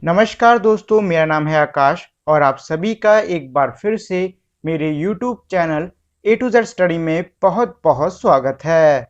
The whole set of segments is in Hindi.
नमस्कार दोस्तों, मेरा नाम है आकाश और आप सभी का एक बार फिर से मेरे YouTube channel A to Z study में बहुत बहुत स्वागत है।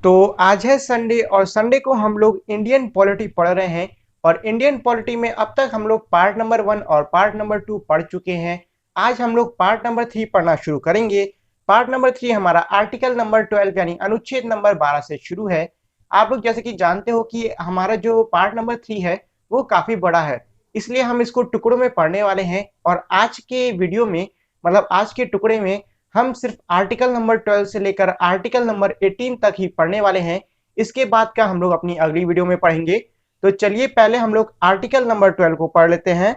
तो आज है संडे और संडे को हम लोग इंडियन पॉलिटी पढ़ रहे हैं और इंडियन पॉलिटी में अब तक हम लोग पार्ट नंबर 1 और पार्ट नंबर 2 पढ़ चुके हैं। आज हम लोग पार्ट नंबर 3 पढ़ना शुरू करेंगे। पार्ट नंबर 3 हमारा आर्टिकल नंबर 12 यानी अनुच्छेद नंबर 12 से शुरू है। आप लोग जैसे कि जानते हो कि हमारा जो पार्ट नंबर 3 है वो काफी बड़ा है, इसलिए हम इसको टुकड़ों में पढ़ने वाले हैं और आज के वीडियो में मतलब आज के टुकड़े में हम सिर्फ आर्टिकल नंबर 12 से लेकर आर्टिकल नंबर 18 तक ही पढ़ने वाले हैं। इसके बाद का हम लोग अपनी अगली वीडियो में पढ़ेंगे। तो चलिए पहले हम लोग आर्टिकल नंबर 12 को पढ़ लेते हैं।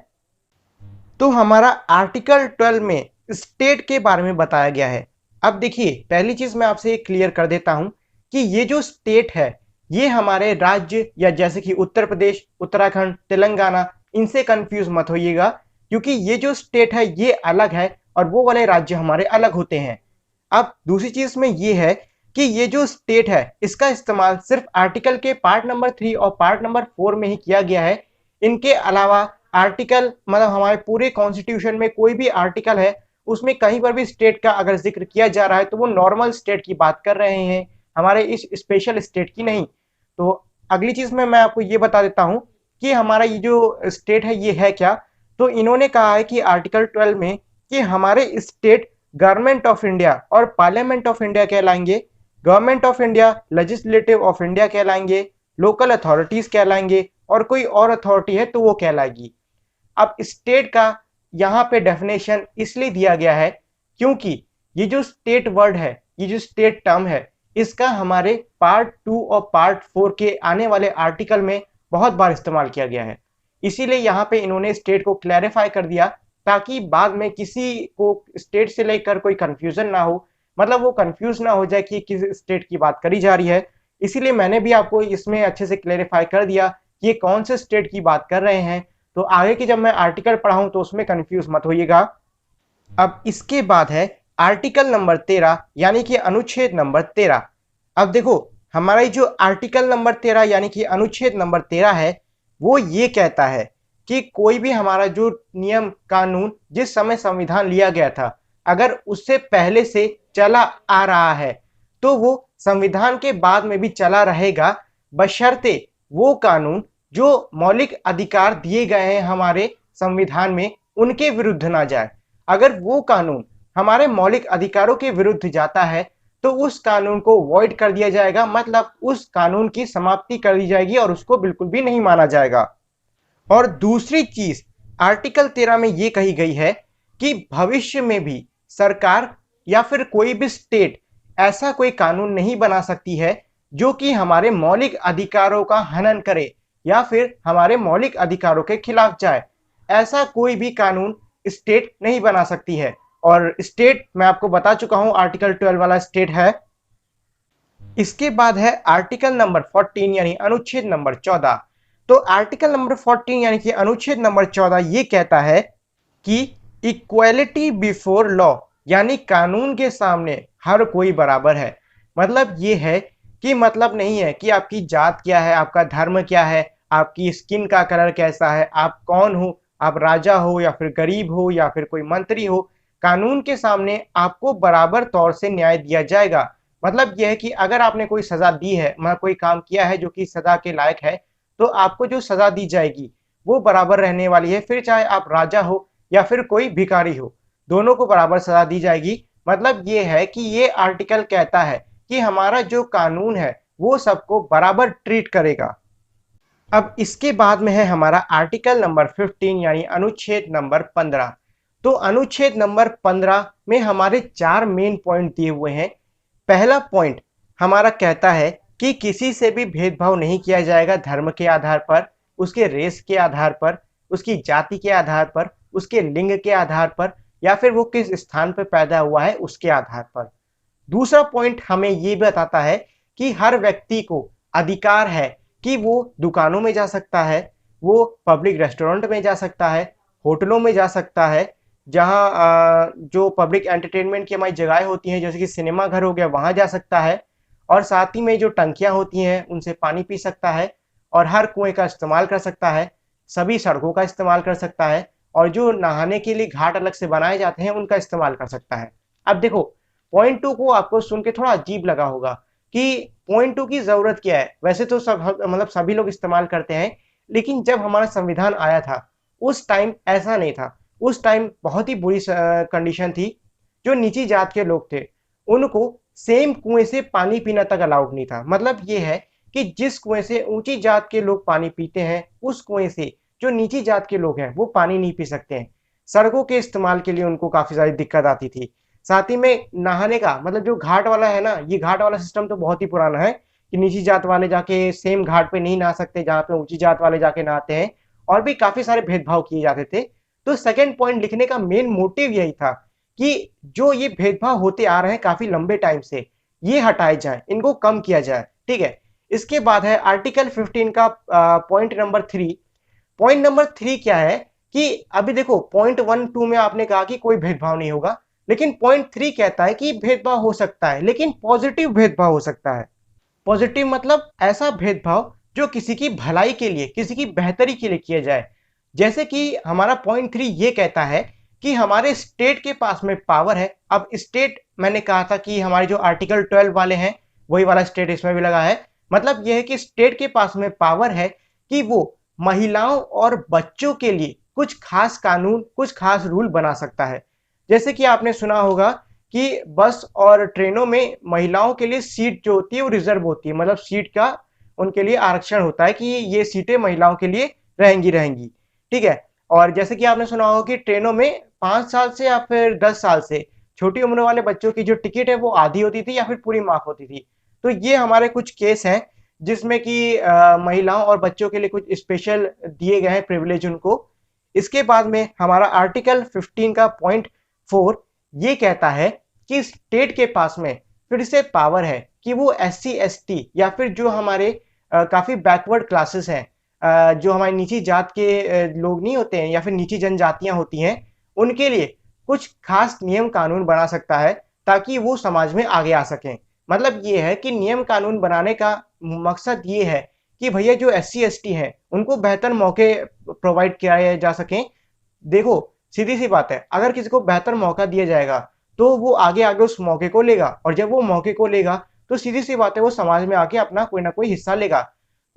तो हमारा आर्टिकल 12 में स्टेट के बारे में बताया गया है। अब देखिए, पहली चीज मैं आपसे क्लियर कर देता हूं कि ये जो स्टेट है ये हमारे राज्य या जैसे कि उत्तर प्रदेश, उत्तराखंड, तेलंगाना, इनसे कंफ्यूज मत होइएगा, क्योंकि ये जो स्टेट है ये अलग है और वो वाले राज्य हमारे अलग होते हैं। अब दूसरी चीज में ये है कि ये जो स्टेट है इसका इस्तेमाल सिर्फ आर्टिकल के पार्ट नंबर 3 और पार्ट नंबर 4 में ही किया गया है। इनके अलावा आर्टिकल मतलब हमारे पूरे कॉन्स्टिट्यूशन में कोई भी आर्टिकल है उसमें कहीं पर भी स्टेट का अगर जिक्र किया जा रहा है तो वो नॉर्मल स्टेट की बात कर रहे हैं, हमारे इस स्पेशल स्टेट की नहीं। तो अगली चीज में मैं आपको ये बता देता हूं कि हमारा ये जो स्टेट है ये है क्या। तो इन्होंने कहा है कि आर्टिकल 12 में कि हमारे स्टेट गवर्नमेंट ऑफ इंडिया और पार्लियामेंट ऑफ इंडिया कहलाएंगे, government of India, legislative of India कहलाएंगे, लोकल अथॉरिटीज कहलाएंगे और कोई और अथॉरिटी है तो वो कहलाएगी। अब स्टेट का यहाँ पे डेफिनेशन इसलिए दिया गया है क्योंकि ये जो स्टेट वर्ड है, ये जो स्टेट टर्म है, इसका हमारे पार्ट 2 और पार्ट 4 के आने वाले आर्टिकल में बहुत बार इस्तेमाल किया गया है। इसीलिए यहाँ पे इन्होंने स्टेट को क्लैरिफाई कर दिया ताकि बाद में किसी को स्टेट से लेकर कोई कंफ्यूजन ना हो, मतलब वो कंफ्यूज ना हो जाए कि किस स्टेट की बात करी जा रही है। इसीलिए मैंने भी आपको इसमें अच्छे से क्लैरिफाई कर दिया कि ये कौन से स्टेट की बात कर रहे हैं। तो आगे की जब मैं आर्टिकल पढ़ाऊं तो उसमें कंफ्यूज मत होइएगा। अब इसके बाद है आर्टिकल नंबर 13 यानी कि अनुच्छेद नंबर 13। अब देखो, हमारा ये जो आर्टिकल नंबर 13 यानी कि अनुच्छेद नंबर 13 है वो ये कहता है कि कोई भी हमारा जो नियम कानून जिस समय संविधान लिया गया था अगर उससे पहले से चला आ रहा है तो वो संविधान के बाद में भी चला रहेगा, बशर्ते वो कानून जो मौलिक अधिकार दिए गए हैं हमारे संविधान में उनके विरुद्ध ना जाए। अगर वो कानून हमारे मौलिक अधिकारों के विरुद्ध जाता है तो उस कानून को वॉइड कर दिया जाएगा, मतलब उस कानून की समाप्ति कर दी जाएगी और उसको बिल्कुल भी नहीं माना जाएगा। और दूसरी चीज आर्टिकल 13 में यह कही गई है कि भविष्य में भी सरकार या फिर कोई भी स्टेट ऐसा कोई कानून नहीं बना सकती है जो कि हमारे मौलिक अधिकारों का हनन करे या फिर हमारे मौलिक अधिकारों के खिलाफ जाए। ऐसा कोई भी कानून स्टेट नहीं बना सकती है। और स्टेट मैं आपको बता चुका हूं आर्टिकल 12 वाला स्टेट है। इसके बाद है आर्टिकल नंबर 14 यानी अनुच्छेद नंबर 14। तो आर्टिकल नंबर 14 यानी कि अनुच्छेद नंबर 14 ये कहता है कि इक्वालिटी बिफोर लॉ यानी कानून के सामने हर कोई बराबर है। मतलब ये है कि मतलब नहीं है कि आपकी जात क्या है, आपका धर्म क्या है, आपकी स्किन का कलर कैसा है, आप कौन हो, आप राजा हो या फिर गरीब हो या फिर कोई मंत्री हो, कानून के सामने आपको बराबर तौर से न्याय दिया जाएगा। मतलब यह है कि अगर आपने कोई सजा दी है, मतलब कोई काम किया है जो कि सजा के लायक है, तो आपको जो सजा दी जाएगी वो बराबर रहने वाली है। फिर चाहे आप राजा हो या फिर कोई भिखारी हो, दोनों को बराबर सजा दी जाएगी। मतलब ये है कि ये आर्टिकल कहता है कि हमारा जो कानून है वो सबको बराबर ट्रीट करेगा। अब इसके बाद में है हमारा आर्टिकल नंबर 15 यानी अनुच्छेद नंबर 15। तो अनुच्छेद नंबर 15 में हमारे 4 मेन पॉइंट दिए हुए हैं। पहला पॉइंट हमारा कहता है कि किसी से भी भेदभाव नहीं किया जाएगा धर्म के आधार पर, उसके रेस के आधार पर, उसकी जाति के आधार पर, उसके लिंग के आधार पर या फिर वो किस स्थान पर पैदा हुआ है उसके आधार पर। दूसरा पॉइंट हमें ये बताता है कि हर व्यक्ति को अधिकार है कि वो दुकानों में जा सकता है, वो पब्लिक रेस्टोरेंट में जा सकता है, होटलों में जा सकता है, जहाँ जो पब्लिक एंटरटेनमेंट की हमारी जगह होती हैं जैसे कि सिनेमा घर हो गया वहाँ जा सकता है, और साथ ही में जो टंकियाँ होती हैं उनसे पानी पी सकता है। और हर कुएं का इस्तेमाल कर सकता है, सभी सड़कों का इस्तेमाल कर सकता है और जो नहाने के लिए घाट अलग से बनाए जाते हैं उनका इस्तेमाल कर सकता है। अब देखो, पॉइंट टू को आपको सुन के थोड़ा अजीब लगा होगा कि पॉइंट टू की जरूरत क्या है। वैसे तो सब मतलब सभी लोग इस्तेमाल करते हैं, लेकिन जब हमारा संविधान आया था उस टाइम ऐसा नहीं था। उस टाइम बहुत ही बुरी कंडीशन थी। जो नीची जात के लोग थे उनको सेम कुएं से पानी पीना तक अलाउड नहीं था। मतलब ये है कि जिस कुएं से ऊंची जात के लोग पानी पीते हैं उस कुएं से जो नीची जात के लोग हैं वो पानी नहीं पी सकते हैं। सड़कों के इस्तेमाल के लिए उनको काफी सारी दिक्कत आती थी। साथ ही में नहाने का मतलब जो घाट वाला है ना, ये घाट वाला सिस्टम तो बहुत ही पुराना है कि नीची जात वाले जाके सेम घाट पे नहीं नहा सकते जहां पे ऊंची जात वाले जाके नहाते हैं, और भी काफी सारे भेदभाव किए जाते थे। तो सेकंड पॉइंट लिखने का मेन मोटिव यही था कि जो ये भेदभाव होते आ रहे हैं काफी लंबे टाइम से, ये हटाए जाए, इनको कम किया जाए। ठीक है। इसके बाद है आर्टिकल 15 का पॉइंट नंबर 3। पॉइंट नंबर 3 क्या है कि अभी देखो, पॉइंट 1 2 में आपने कहा कि कोई भेदभाव नहीं होगा, लेकिन पॉइंट 3 कहता है कि भेदभाव हो सकता है, लेकिन पॉजिटिव भेदभाव हो सकता है। पॉजिटिव मतलब ऐसा भेदभाव जो किसी की भलाई के लिए, किसी की बेहतरी के लिए किया जाए। जैसे कि हमारा पॉइंट 3 ये कहता है कि हमारे स्टेट के पास में पावर है। अब स्टेट मैंने कहा था कि हमारे जो आर्टिकल 12 वाले हैं वही वाला स्टेट इसमें भी लगा है। मतलब यह है कि स्टेट के पास में पावर है कि वो महिलाओं और बच्चों के लिए कुछ खास कानून, कुछ खास रूल बना सकता है। जैसे कि आपने सुना होगा कि बस और ट्रेनों में महिलाओं के लिए सीट जो होती है वो रिजर्व होती है। मतलब सीट का उनके लिए आरक्षण होता है कि ये सीटें महिलाओं के लिए रहेंगी रहेंगी। ठीक है। और जैसे कि आपने सुना होगा कि ट्रेनों में 5 साल से या फिर 10 साल से छोटी उम्र वाले बच्चों की जो टिकट है वो आधी होती थी या फिर पूरी माफ होती थी। तो ये हमारे कुछ केस हैं जिसमें कि महिलाओं और बच्चों के लिए कुछ स्पेशल दिए गए हैं प्रिविलेज उनको। इसके बाद में हमारा आर्टिकल 15 का पॉइंट 4 ये कहता है कि स्टेट के पास में फिर से पावर है कि वो SC ST या फिर जो हमारे काफी बैकवर्ड क्लासेस हैं, जो हमारी नीची जात के लोग नहीं होते हैं या फिर नीची जनजातियां होती हैं, उनके लिए कुछ खास नियम कानून बना सकता है ताकि वो समाज में आगे आ सकें। मतलब ये है कि नियम कानून बनाने का मकसद ये है कि भैया जो SC ST हैं उनको बेहतर मौके प्रोवाइड किए जा सकें। देखो, सीधी सी बात है, अगर किसी को बेहतर मौका दिया जाएगा तो वो आगे आगे उस मौके को लेगा, और जब वो मौके को लेगा तो सीधी सी बात है वो समाज में आके अपना कोई ना कोई हिस्सा लेगा।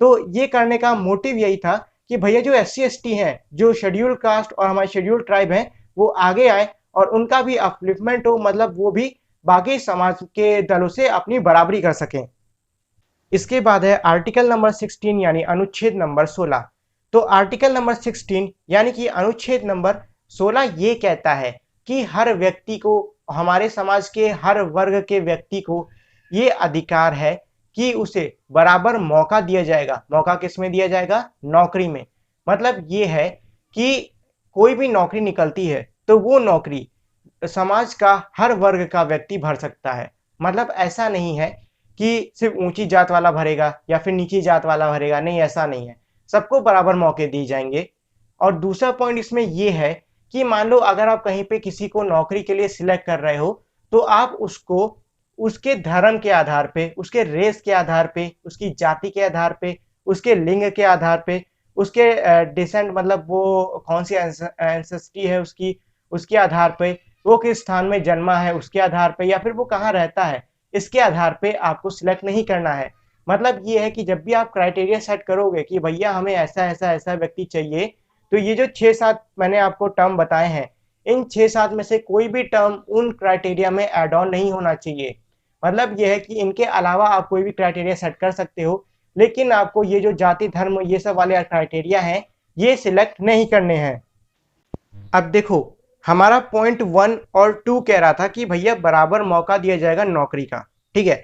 तो ये करने का मोटिव यही था कि भैया जो SC ST हैं, जो शेड्यूल कास्ट और हमारे शेड्यूल ट्राइब हैं, वो आगे आए और उनका भी अपलिफ्टमेंट हो, मतलब वो भी बाकी समाज के दलों से अपनी बराबरी कर सकें। इसके बाद है आर्टिकल नंबर 16 यानी अनुच्छेद नंबर 16। तो आर्टिकल नंबर 16 यानी कि अनुच्छेद नंबर 16 ये कहता है कि हर व्यक्ति को, हमारे समाज के हर वर्ग के व्यक्ति को ये अधिकार है कि उसे बराबर मौका दिया जाएगा। मौका किस में दिया जाएगा? नौकरी में। मतलब ये है कि कोई भी नौकरी निकलती है तो वो नौकरी समाज का हर वर्ग का व्यक्ति भर सकता है। मतलब ऐसा नहीं है कि सिर्फ ऊंची जात वाला भरेगा या फिर नीची जात वाला भरेगा, नहीं, ऐसा नहीं है। सबको बराबर मौके दिए जाएंगे। और दूसरा पॉइंट इसमें यह है कि मान लो अगर आप कहीं पे किसी को नौकरी के लिए सिलेक्ट कर रहे हो तो आप उसको उसके धर्म के आधार पे, उसके रेस के आधार पे, उसकी जाति के आधार पे, उसके लिंग के आधार पे, उसके डिसेंट मतलब वो कौन सी एंसेस्ट्री है उसकी, उसके आधार पे, वो किस स्थान में जन्मा है उसके आधार पे, या फिर वो कहाँ रहता है इसके आधार पे आपको सिलेक्ट नहीं करना है। मतलब ये है कि जब भी आप क्राइटेरिया सेट करोगे कि भैया हमें ऐसा ऐसा ऐसा व्यक्ति चाहिए, तो ये जो 6-7 मैंने आपको टर्म बताए हैं, इन 6-7 में से कोई भी टर्म उन क्राइटेरिया में एड ऑन नहीं होना चाहिए। मतलब ये है कि इनके अलावा आप कोई भी क्राइटेरिया सेट कर सकते हो, लेकिन आपको ये जो जाति धर्म ये सब वाले क्राइटेरिया हैं ये सिलेक्ट नहीं करने हैं। अब देखो, हमारा पॉइंट 1 और 2 कह रहा था कि भैया बराबर मौका दिया जाएगा नौकरी का। ठीक है।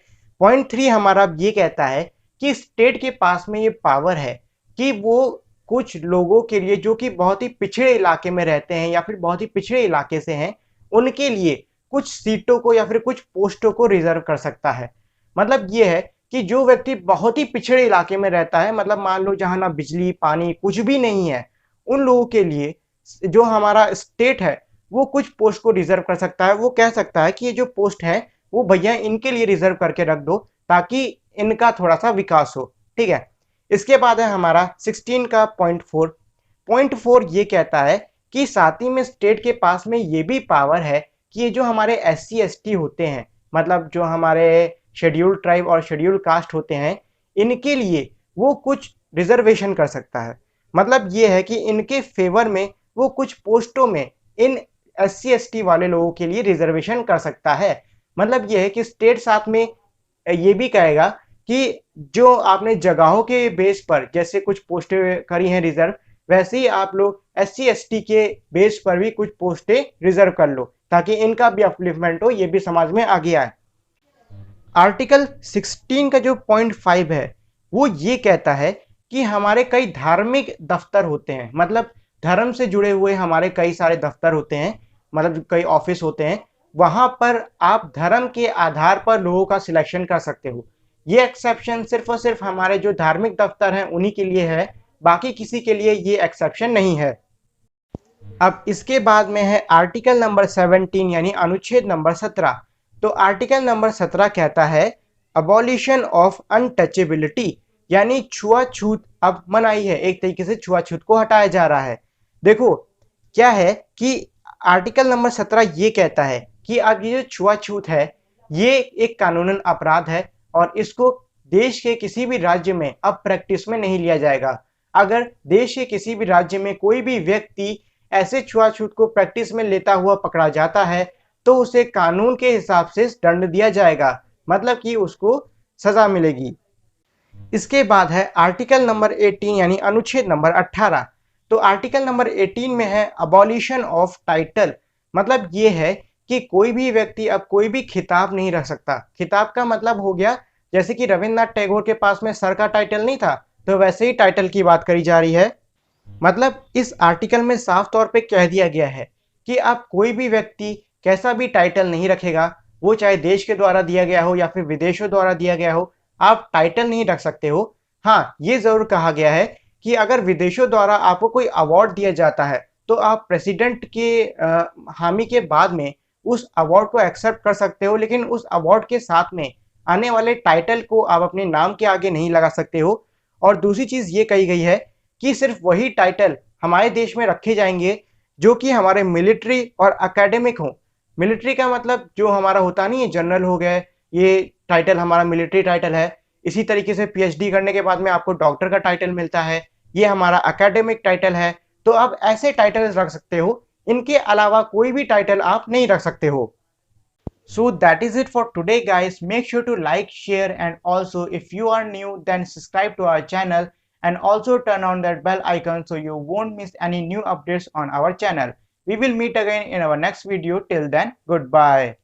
पॉइंट 3 हमारा ये कहता है कि स्टेट के पास में ये पावर है कि वो कुछ लोगों के लिए जो कि बहुत ही पिछड़े इलाके में रहते हैं या फिर बहुत ही पिछड़े इलाके से हैं, उनके लिए कुछ सीटों को या फिर कुछ पोस्टों को रिजर्व कर सकता है। मतलब ये है कि जो व्यक्ति बहुत ही पिछड़े इलाके में रहता है, मतलब मान लो जहां ना बिजली पानी कुछ भी नहीं है, उन लोगों के लिए जो हमारा स्टेट है वो कुछ पोस्ट को रिजर्व कर सकता है। वो कह सकता है कि ये जो पोस्ट है वो भैया इनके लिए रिजर्व करके रख दो ताकि इनका थोड़ा सा विकास हो। ठीक है। इसके बाद है हमारा 16 का पॉइंट 4 ये कहता है कि साथ ही में स्टेट के पास में ये भी पावर है कि ये जो हमारे SC ST होते हैं, मतलब जो हमारे शेड्यूल्ड ट्राइब और शेड्यूल्ड कास्ट होते हैं, इनके लिए वो कुछ रिजर्वेशन कर सकता है। मतलब ये है कि इनके फेवर में वो कुछ पोस्टों में इन SC ST वाले लोगों के लिए रिजर्वेशन कर सकता है। मतलब ये है कि स्टेट साथ में ये भी कहेगा कि जो आपने जगहों के बेस पर जैसे कुछ पोस्टें करी हैं रिजर्व, वैसे ही आप लोग SC ST के बेस पर भी कुछ पोस्टें रिजर्व कर लो, ताकि इनका भी अपलिफ्टमेंट हो, ये भी समाज में आगे आए। आर्टिकल 16 का जो पॉइंट 5 है वो ये कहता है कि हमारे कई धार्मिक दफ्तर होते हैं, मतलब धर्म से जुड़े हुए हमारे कई सारे दफ्तर होते हैं, मतलब कई ऑफिस होते हैं, वहां पर आप धर्म के आधार पर लोगों का सिलेक्शन कर सकते हो। ये एक्सेप्शन सिर्फ और सिर्फ हमारे जो धार्मिक दफ्तर हैं उन्हीं के लिए है, बाकी किसी के लिए ये एक्सेप्शन नहीं है। अब इसके बाद में है आर्टिकल नंबर 17 यानी अनुच्छेद नंबर 17। तो आर्टिकल नंबर 17 कहता है अबॉलिशन ऑफ अनटचेबिलिटी, यानी छुआछूत अब मनाही है, एक तरीके से छुआछूत को हटाया जा रहा है। देखो क्या है कि आर्टिकल नंबर 17 ये कहता है कि अब ये जो छुआछूत है ये एक कानूनन अपराध है और इसको देश के किसी भी राज्य में अब प्रैक्टिस में नहीं लिया जाएगा। अगर देश के किसी भी राज्य में कोई भी व्यक्ति ऐसे छुआछूत को प्रैक्टिस में लेता हुआ पकड़ा जाता है तो उसे कानून के हिसाब से दंड दिया जाएगा, मतलब कि उसको सजा मिलेगी। इसके बाद है आर्टिकल नंबर 18 यानी अनुच्छेद नंबर 18। तो आर्टिकल नंबर 18 में है अबॉलिशन ऑफ टाइटल, मतलब ये है कि कोई भी व्यक्ति अब कोई भी खिताब नहीं रख सकता। खिताब का मतलब हो गया जैसे कि रविन्द्रनाथ टैगोर के पास में सर का टाइटल नहीं था, तो वैसे ही टाइटल की बात करी जा रही है। मतलब इस आर्टिकल में साफ तौर पे कह दिया गया है कि अब कोई भी व्यक्ति कैसा भी टाइटल नहीं रखेगा, वो चाहे देश के द्वारा दिया गया हो या फिर विदेशों द्वारा दिया गया हो, आप टाइटल नहीं रख सकते हो। हाँ, ये जरूर कहा गया है कि अगर विदेशों द्वारा आपको कोई अवार्ड दिया जाता है तो आप प्रेसिडेंट के हामी के बाद में उस अवार्ड को एक्सेप्ट कर सकते हो, लेकिन उस अवार्ड के साथ में आने वाले टाइटल को आप अपने नाम के आगे नहीं लगा सकते हो। और दूसरी चीज ये कही गई है कि सिर्फ वही टाइटल हमारे देश में रखे जाएंगे जो कि हमारे मिलिट्री और एकेडमिक हो। मिलिट्री का मतलब जो हमारा होता नहीं है, जनरल हो गए, ये टाइटल हमारा मिलिट्री टाइटल है। इसी तरीके से PhD करने के बाद में आपको डॉक्टर का टाइटल मिलता है, ये हमारा एकेडमिक टाइटल है। तो आप ऐसे टाइटल रख सकते हो, इनके अलावा कोई भी टाइटल आप नहीं रख सकते हो। So that is it for today guys. Make sure to like, share and also if you are new then subscribe to our channel and also turn on that bell icon so you won't miss any new updates on our channel. We will meet again in our next video. Till then, goodbye.